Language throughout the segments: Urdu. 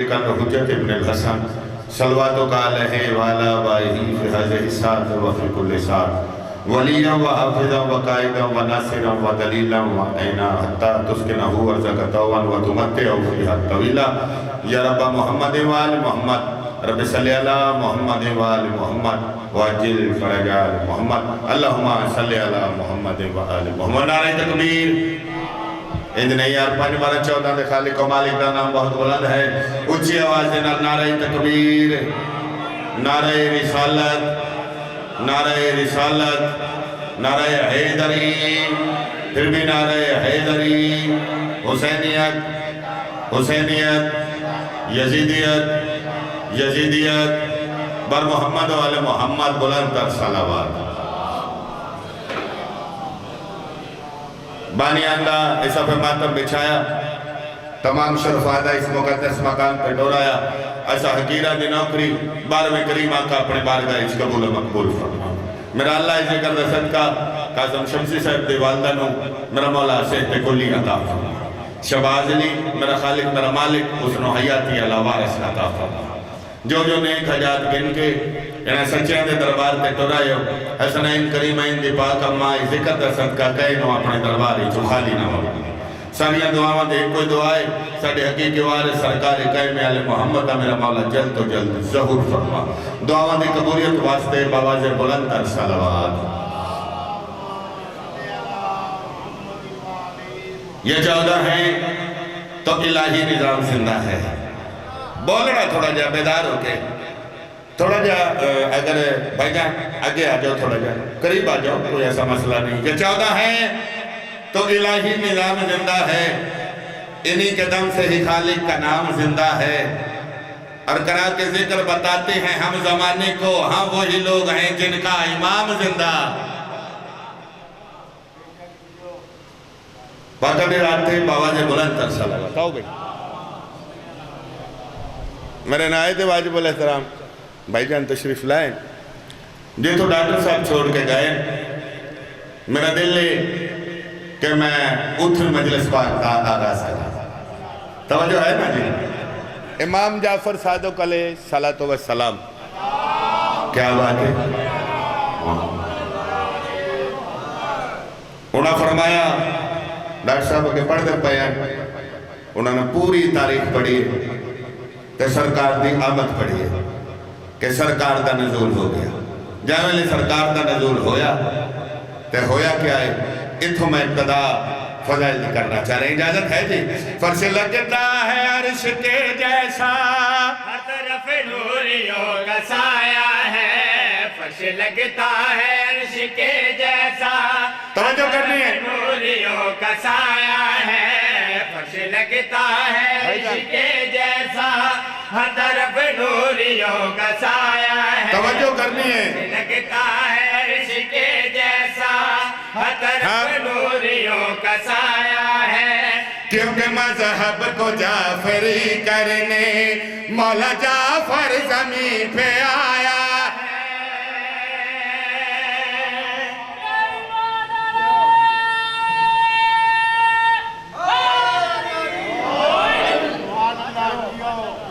حجت ابن الحسن صلواتک علیہ وعلا بائہی فی حاضر ساتھ وفی کل ساتھ ولیا و حافظا و قائدا و ناصرا و دلیلا و عینا حتی تسکنہو ورزقتوان و تمتعو فیہا طویلا یا رب محمد و آل محمد رب صلی اللہ محمد و آل محمد واجل فرجال محمد اللہم صلی اللہ محمد و آل محمد نعرہ تکبیر اند نہیں یار 5 12 14 دے خالق و مالک دا نام بہت بلند ہے اچھی آواز دینا نعرہ تکبیر نعرہ رسالت نعرہ رسالت نعرہ حیدری پھر بھی نعرہ حیدری حسینیت حسینیت یزیدیت یزیدیت بر محمد و آل محمد بلند تر صلوات بانی اللہ اس پہ ماتم بچھایا تمام شرفادہ اس مقدس مقام پہ ڈورایا ایسا حقیرہ دی نوکری بارہویں کریم آقا اپنے بارگاہ اس قبول و مقبول فرما میرا اللہ اس ذکر رسد کا قاسم شمسی صاحب دے والدہ نو میرا مولا صحت کلی عطا فرما شباز علی میرا خالق میرا مالک حسن و حیاتی اللہ وارث عطا فرما جو نیک حجات گن کے انہیں سچیاں دے دربار تے ٹورائیو حسنین کریمین دی پاک امائی ذکر در صدقہ کہنو اپنے درباری جو خالی نہ ہو ساریاں دعاواں دے کوئی دعائے ساڑھے حقیقی وارث سرکار قائم علی محمد میرا مولا جلد و جلد ظہور فرما دعاواں دے قبولیت واسطے باواز بلند تر صلوات یہ 14 ہیں تو الہی نظام زندہ ہے بولنا تھوڑا جا بیدار ہو کے تھوڑا جا اگر بھائی جان آگے آ جاؤ تھوڑا جا قریب آ جاؤ کوئی ایسا مسئلہ نہیں یہ 14 ہیں تو الہی نظام زندہ ہے انہی کے دم سے ہی خالق کا نام زندہ ہے اور کرا کے ذکر بتاتے ہیں ہم زمانے کو ہم وہی لوگ ہیں جن کا امام زندہ باقا بھی رات تھے باواز بلند تر صلوات آؤ بھئی میرے نائد واجب الاحترام بھائی جان تشریف لائیں جی تو ڈاکٹر صاحب چھوڑ کے گئے میرا دل لے کہ میں اتھر مجلس پاک کا آغاز کرا توجہ ہے نا جی امام جعفر صادق علیہ صلاۃ و السلام کیا بات ہے انہوں نے فرمایا ڈاکٹر صاحب کے پڑھ دے پہیا انہوں نے پوری تاریخ پڑھی کہ سرکار دی آمد پڑھی ہے کہ سرکار دا نزول ہو گیا جاویلے سرکار دا نزول ہویا تے ہویا کیا ہے اتھو میں ابتدا فضائل کرنا چاہ رہے ہیں اجازت ہے جی فرش لگتا ہے عرش کے جیسا ہر طرف نوریوں کا سایہ ہے فرش لگتا ہے عرش کے جیسا توجہ کرنی ہے نوریوں کا سایہ ہے فرش لگتا ہے عرش کے جیسا ہر طرف نوریوں کا سایہ ہے توجہ کرنی ہے لگتا ہے عرش کے جیسا ہر طرف نوریوں کا سایہ ہے کیونکہ مذہب کو جعفری کرنے مولا جعفر زمین پہ آیا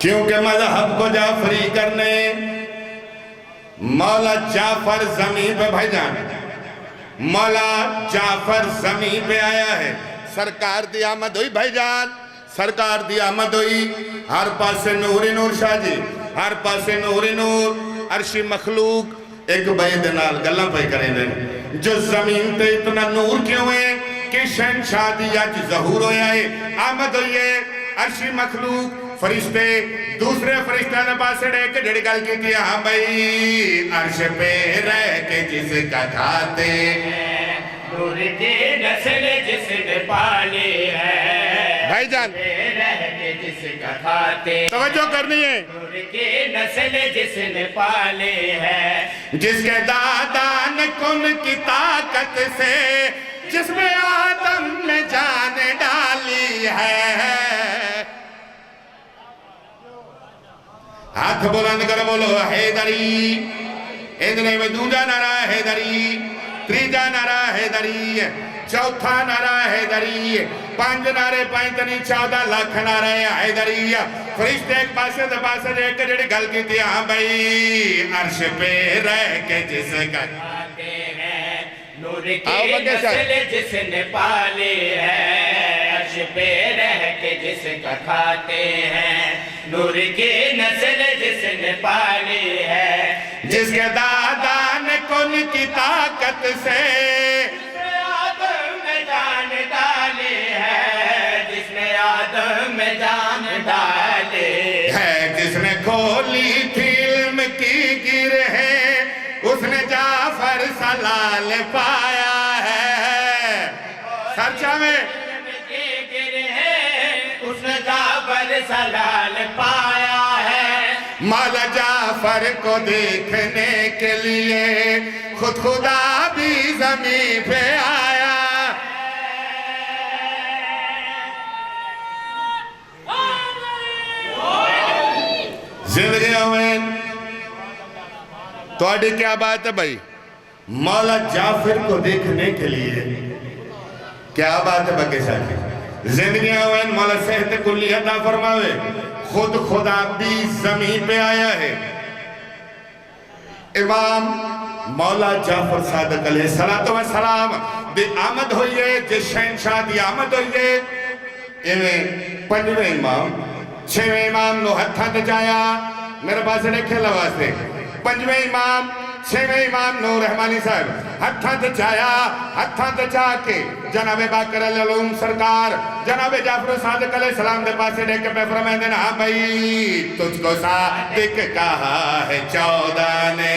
کیونکہ مذہب کو جعفری کرنے مولا جعفر زمین پہ بھائی جان مولا جعفر زمین پہ آیا ہے سرکار دی آمد ہوئی بھائی جان سرکار دی آمد ہوئی ہر پاسے نور نور شاہ جی ہر پاسے نور نور عرشی مخلوق ایک بید نال گلہ پہ کریں دیں جو زمین تے اتنا نور کیوں ہے کہ شہنشاہ دی آج ظہور ہویا ہے آمد ہوئی ہے عرشی مخلوق فرشتے دوسرے فرشتہ نے پاسے رہ کے جڑی گل کی تھی ہاں بھئی عرش پہ رہ کے جس کا کھاتے ہیں نور کی نسل جس نے پالی ہے بھائی جان رہ کے جس کا کھاتے توجہ کرنی ہے نور کی نسل جس نے پالی ہے جس کے دادان کن کی طاقت سے جس میں آدم میں جان ڈالی ہے ہاتھ بلند کر بولو حیدری ادھنے میں دوجہ نعرہ حیدری تریجہ نعرہ حیدری چوتھا نعرہ حیدری 5 نعرے 5 14 لاکھ نعرہ حیدری فرشتے ایک پاسے دے پاسے جے کہ جڑی گل کی تھی ہاں بھائی عرش پہ رہ کے جس کا کھاتے ہیں نور کی نسل جس نے پالی ہے عرش پہ رہ کے جس کا کھاتے ہیں نور کی نسل جس نے پالی ہے جس کے دادا نے کن کی طاقت سے آدم میں جان ڈالی ہے جس نے آدم میں جان ڈالی ہے جس نے کھولی تھی علم کی گرہیں اس نے جعفر سلال پایا ہے سرچہ میں اس نے جعفر سلال پایا ہے مولا جعفر کو دیکھنے کے لیے خود خدا بھی زمین پہ آیا زندگیوں میں تو آڈی کیا بات ہے بھائی مولا جعفر کو دیکھنے کے لیے کیا بات ہے بکے ساتھی زندگیوں میں مولا صحت کلی عطا فرماوے خود خدا بھی زمین پہ آیا ہے امام مولا جعفر صادق علیہ السلام دی آمد ہوئی ہے جس شہنشاہ دی آمد ہوئی ہے انہیں پنجویں امام چھویں امام نو ہتھاں تے جایا میرے پاس دیکھے لواستے پنجویں امام چھویں امام نور رحمانی صاحب ہتھاں تے جایا ہتھاں تے جا کے جناب باقر علیہ العلوم سرکار جناب جعفر صادق علیہ السلام دے پاسے دیکھ کے پہ فرمائیں دینا ہاں بھائی تجھ کو صادق کہا ہے 14 نے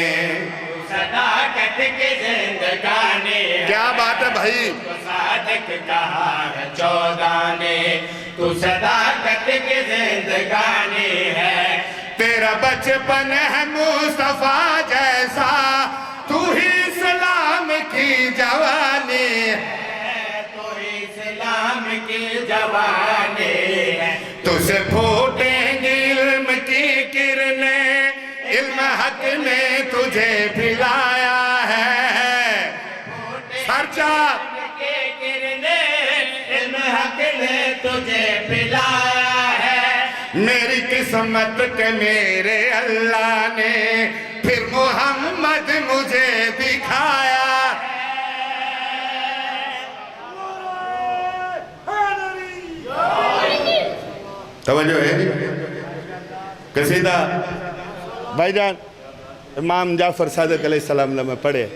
صداقت کی زندگانی کیا بات ہے بھائی تو صادق کہا ہے 14 نے تو صداقت کی زندگانی ہے تیرا بچپن ہے مصطفیٰ جیسا تو ہی اسلام کی جوانی ہے تو ہی اسلام کی جوانی ہے تجھے پھوٹیں گی علم کی کرنیں علم حق نے تجھے پھلایا ہے سرچہ کی کرنیں علم حق نے تجھے پھلایا ہے میری قسمت کے میرے اللہ نے پھر محمد مجھے دکھایا توجہ ہے قصیدہ بھائی جان امام جعفر صادق علیہ السلام نے میں پڑھے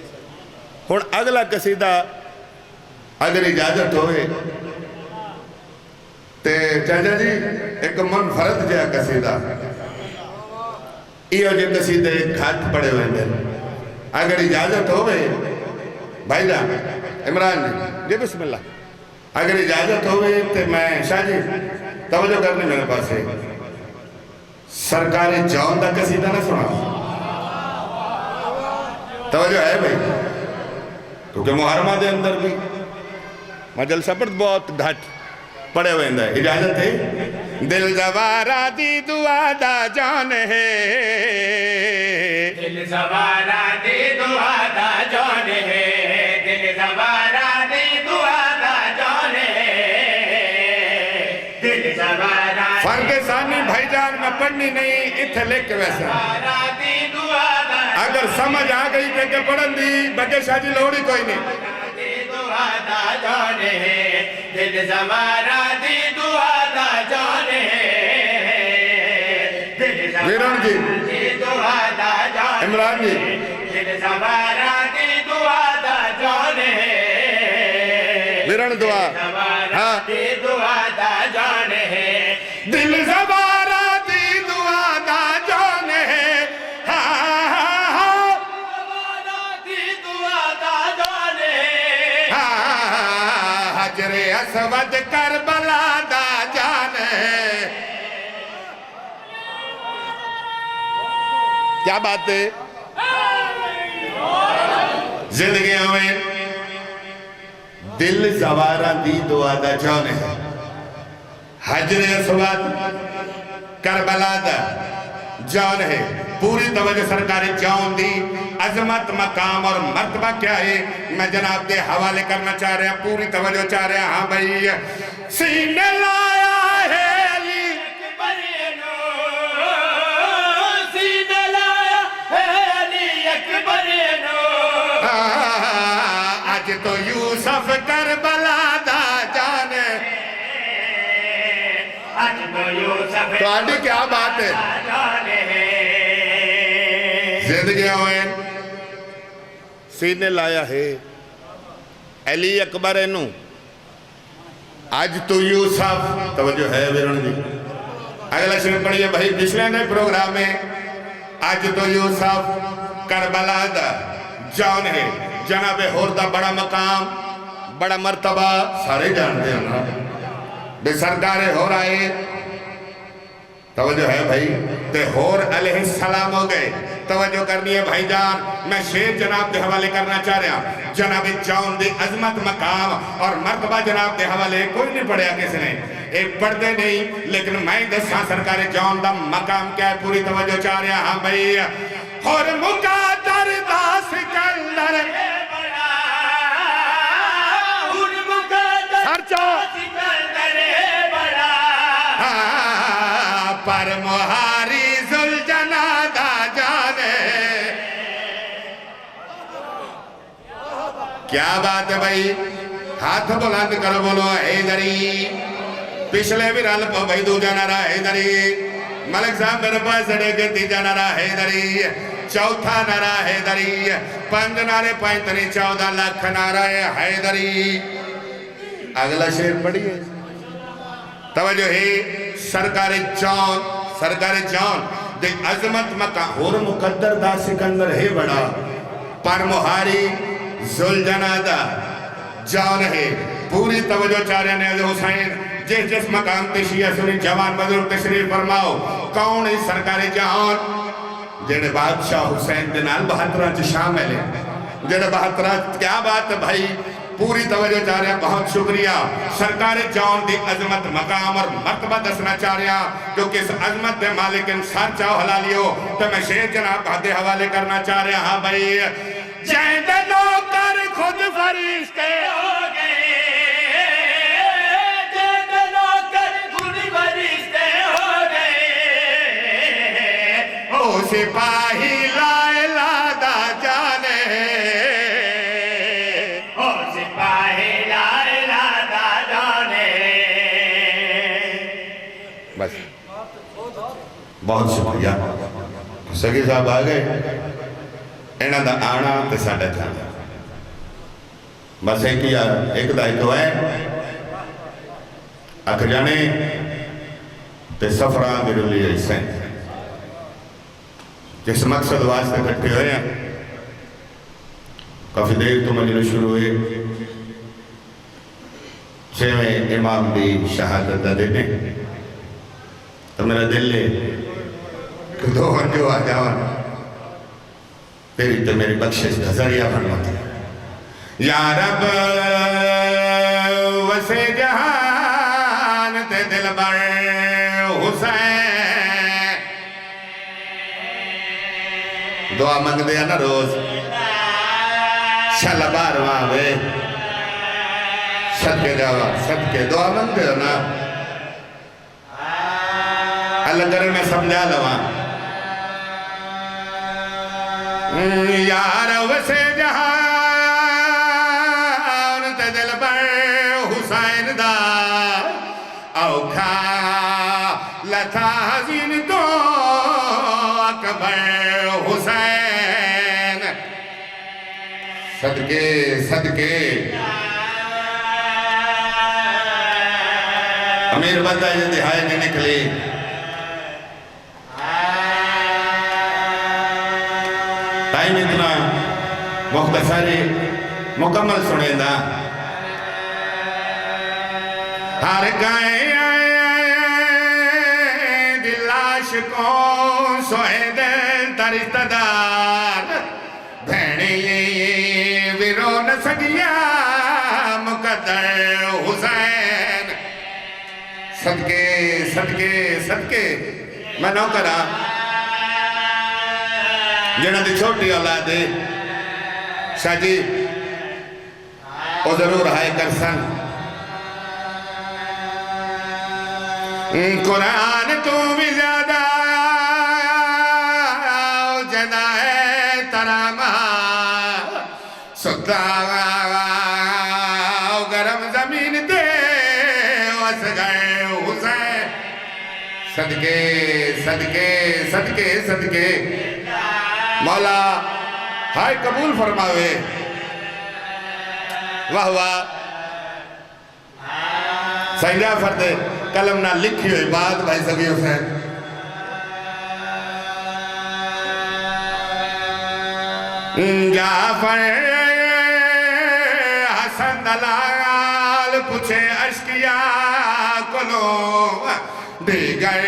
ہون اگلا قصیدہ اگر اجازت ہوئے تے چاچا جی ایک منفرد جہا قصیدہ ایو جو قصیدے گھٹ پڑے ہوئے ہیں اگر اجازت ہوئے بھائی جان عمران جی بسم اللہ اگر اجازت ہوئے تے میں شاہ جی توجہ کرنے میرے پاس ہے سرکار جون دا قصیدہ نہ سنا توجہ ہے بھائی کیونکہ محرمہ دے اندر بھی مجل سپرد بہت گھٹ پڑے ہوئے ہیں اجازت ہے دل زوارا دی دعا دا جان ہے دل زوارا دی دعا دا جان ہے دل زوارا دی دعا دا جان ہے دل زوارا فرق ثانی بھائی جان میں پڑھنی نہیں اتھے لکھ کے ویسا اگر سمجھ آ گئی تے کہ پڑھن دی بگے شاہ جی لوڑی کوئی نہیں دا جان ہے دل زوارا دی دعا دا جان ہے ویران جی دعا دا جان عمران جی دل زوارا دی دعا دا جان ہے ویران دعا ہاں دعا دا جان ہے دل زوارا دی دعا دا جان ہے اسود کربلا دا جان ہے کیا بات ہے زندگیوں میں دل زوارا دی دعا دا جان ہے حجر اسود کربلا دا جان ہے پوری توجہ سرکار جان دی عظمت مقام اور مرتبہ کیا ہے میں جناب دے حوالے کرنا چاہ رہے ہیں پوری توجہ چاہ رہے ہیں ہاں بھائی سینے لایا ہے علی اکبر تو یوسف کربلا دا جان آج تو یوسف تو آنٹی کیا بات ہے زندگی ہوئے سینے لایا ہے علی اکبر انو آج تو یوسف توجہ ہے ویرون جی اگلا شریف پڑھئے بھائی پچھلے نے پروگرام میں آج تو یوسف کربلا دا جان ہے جناب ہوردہ بڑا مقام بڑا مرتبہ سارے جانتے ہیں نا بے سرکار ہو رہا ہے توجہ ہے بھائی تے ہور علیہ السلام ہو گئے توجہ کرنی ہے بھائی جان میں شیر جناب دے حوالے کرنا چاہ رہا جناب جان دی عظمت مقام اور مرتبہ جناب دے حوالے کوئی نہیں پڑھیا کس نے ایک پڑھتے نہیں لیکن میں دساں سرکار جان دا مقام کیا ہے پوری توجہ چاہ رہا ہاں بھائی اور مقادر دا سکندر پر مہاری ذوالجنا دا جانے کیا بات ہے بھائی ہاتھ بلند کرو بولو حیدری پچھلے بھی رل پو بھائی دو جانا رہا حیدری ملک صاحب میرے پاس سڑے کے تیجا نرا حیدری چوتھا نرا حیدری پنج نارے پینتنی 14 لاکھ نارا حیدری اگلا شیر پڑھئے توجہ ہے سرکار جان دے عظمت مقام اور مقدر دا سکندر ہے بڑا پر مہاری ذوالجنا دا جان ہے پوری توجہ چارے نیاز حسین جس مقام تشیعہ سنی جوان بزرگ تشریف فرماؤ کون ہے سرکار جان جنہیں بادشاہ حسین دنال 72 شامل ہے جنہیں 72 کیا بات ہے بھائی پوری توجہ چاہ رہے ہیں بہت شکریہ سرکار جان دی عظمت مقام اور مرتبہ دسنا چاہ رہے ہیں کیونکہ اس عظمت دے مالک انسان چاہو حلالیو تو میں شیر جناب حد حوالے کرنا چاہ رہے ہیں ہاں بھائی جیند نوکر خود فرشتے ہو گئے جیند نوکر خود فرشتے ہو گئے او سپاہی لا الہ دا جانے بس بہت شکریہ سگی صاحب آگئے انہاں دا آنا تے ساڑھا جانا بس ایک دا ہے اکھ جانے تے سفران دے رلی ایسے جس مقصد واسطے کھٹے ہوئے ہیں کافی دیر تو مجلس شروع ہوئے 6ویں امام دی شہادت دا دینے تو میرا دل لے کہ دو ہنجو آ جاؤں تیری تو میری بخشش کا ذریعہ فرماتی یا رب وسے جہان تے دل بر حسین دعا منگ دیا نا روز شل بار وہاں بے صدقے جاوا صدقے دعا منگ دیا نا اللہ کرے میں سمجھا لواں یار وسے جہان تے دل پر حسین دا اوکھا لتا حزین تو اکبر حسین صدقے صدقے امیر بندہ یہ دہائی میں نکلی ٹائم اتنا مختصری مکمل سنے دا ہر گائے دلاش کو سوئے دل ترشتہ دار بھینی ویرو نسگیا مقدر حسین صدقے صدقے صدقے میں نو کرا جنہ دی چھوٹی اولاد ہے شاہ جی وہ ضرور ہائے کرسن قرآن تو بھی زیادہ جدہ ہے ترامہ ستا صدقے صدقے صدقے صدقے مولا ہائے قبول فرماوے واہ واہ سید جعفر دے قلم نہ لکھی ہوئی بات بھائی سبھی حسین جعفر حسن دلال پوچھے اشکیا کلو دیگر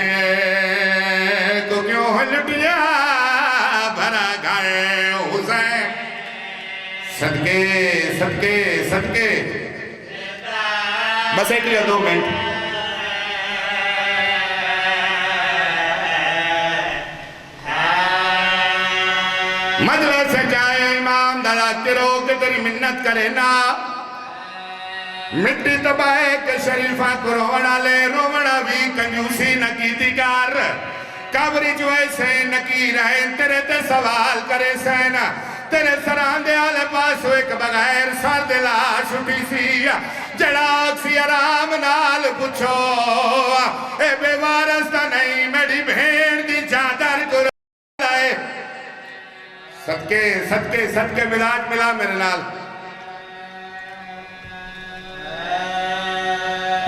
تو کیوں لٹیا بھرا گئے حسین صدقے صدقے صدقے بس ایک لیا 2 منٹ مجلس سے جائے امام دادا کے رو کے تیری منت کرے نا مٹی تبائے کے شریفہ کو روڑا لے روڑا بھی کنجوسی نہ کی دیگر کابری جو ایسے نکی رہے تیرے تے سوال کرے سینا تیرے سران دے آلے پاسو ایک بغیر سار دلاش اٹھی سی جڑاک سی آرام نال پچھو اے بے وارستہ نہیں میری بھیڑ دی چادر کو لائے صدقے صدقے صدقے ملاج ملا میرے نال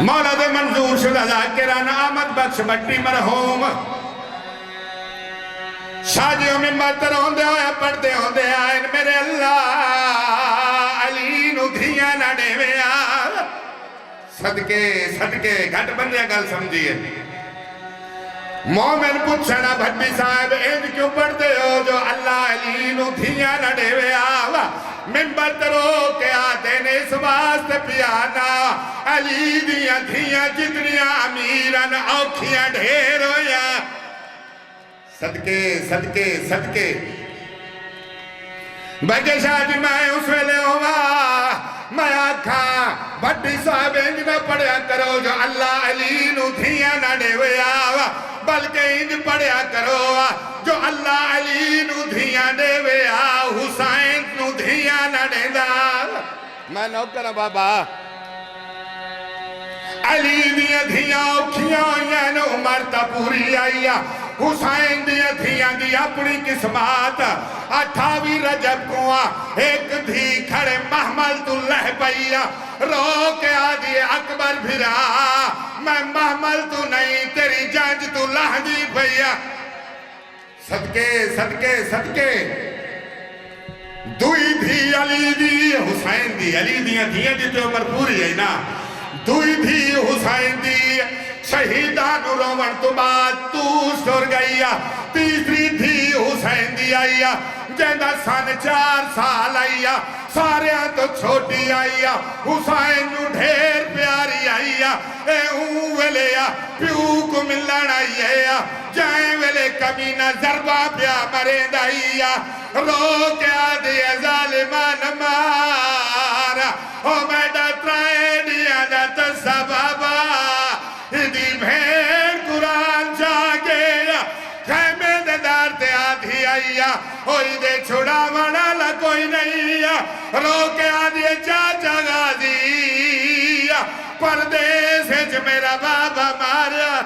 مولا دے منظور شدہ ذاکران آمد بخش بٹی مرحوم شادیوں میں ماتر ہوندے ہویا پڑھتے ہوندے آئین میرے اللہ علی نو دھیاں نہ دے ویا صدقے صدقے گھٹ بندے گل سمجھئے مومن پوچھنا بھٹی صاحب اید کیوں پڑھتے ہو جو اللہ علی نو دھیاں نہ دے ویا ممبر ترو کے آتے نے اس واسطے پیانا علی دیاں دھیاں جتنیاں امیران اوکھیاں ڈھیر ہویا صدقے صدقے صدقے بجے شاہ جی میں اس ویلے ہوا میں آکھا بھٹی صاحب انج نہ پڑھیا کرو جو اللہ علی نو دھیاں نہ دے ویا بلکہ انج پڑھیا کرو جو اللہ علی نو دھیاں دے ویا حسین نو دھیاں نہ دے دا میں نوکر بابا علی دیا دھیاں اوکھیاں ہوئیاں نو مرتا پوری آئیا حسین دیا دھیاں دی اپنی قسمات 28 رجب کو ایک دھی کھڑے محمل تو لہ پئیا رو کے آدھی اکبر بھرا میں محمل تو نہیں تیری جانج تو لہ دی پئیا صدقے صدقے صدقے دوئی دھی علی دی حسین دی علی دیا دھیاں دی تو عمر پوری ہے نا دوئی دھی حسین دی شہیدان رومن تو بعد تو سر گئیا تیسری دھی حسین دی آئیا جیندہ سن 4 سال آئیا سارے تو چھوٹی آئیا حسین نو ڈھیر پیاری آئیا اے اون ویلیا پیو کو ملن آئیا جائیں ویلے کمینہ ضربہ پیا مرین آئیا رو کے آدھے ظالمان مارا او میڈا ترائے دیا دا تسبابا دی بھین قرآن جاگیا خیمے دے دار تے آدھی آئیا ہوئی دے چھوڑا منالا کوئی نہیں رو کے آدھی چاچا غازی پردیس ہے جو میرا بابا ماریا